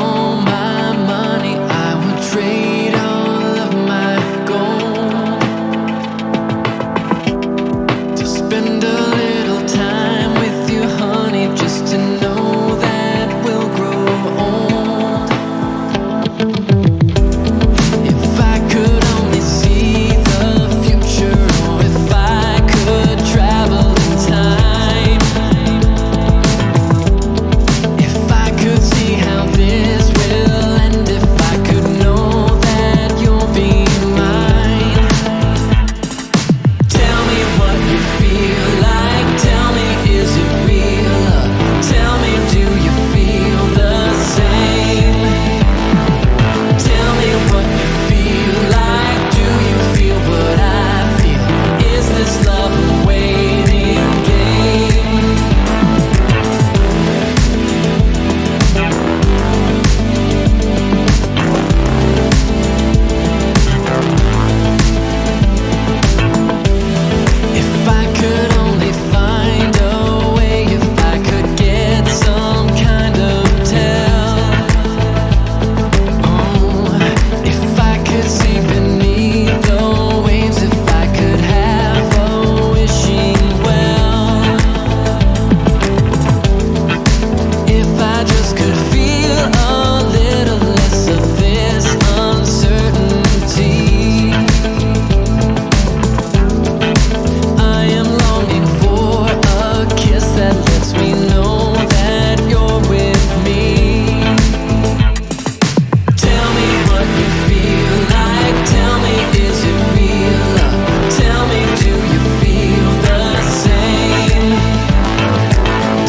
all my money, I would trade all of my gold to spend a little time with you, honey, just to know that we'll grow old. If I could only see the future, or if I could travel in time, if I could see how this will end, if I could know that you'll be mine. Tell me what you feel like, tell me, is it real love? Tell me, do you feel the same? Tell me what you feel like, do you feel what I feel? Is this love a waiting game? If I could only find a way, if I could get some kind of tell, oh, if I could see beneath the waves, if I could have a wishing well, if I just could feel a little less of this uncertainty. I am longing for a kiss that lets me know that you're with me. Tell me what you feel like, tell me, is it real love? Tell me, do you feel the same?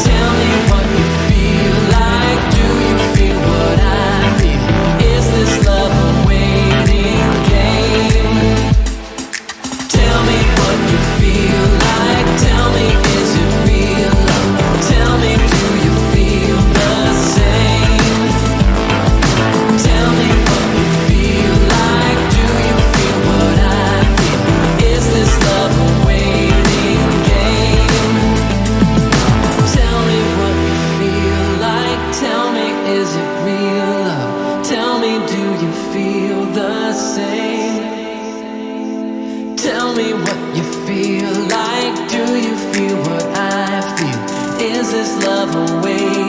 Tell me what you feel like, do you feel what I feel? Is this love a waiting game? Tell me what you feel like, tell me, is it real love? Tell me, do you feel the same? Tell me what you feel like, do you feel what I feel? Is this love a waiting game? Tell me what you feel like, tell me, is it real love? Tell me, do you feel the same? Tell me what you feel like, do you feel what I feel? Is this love a waiting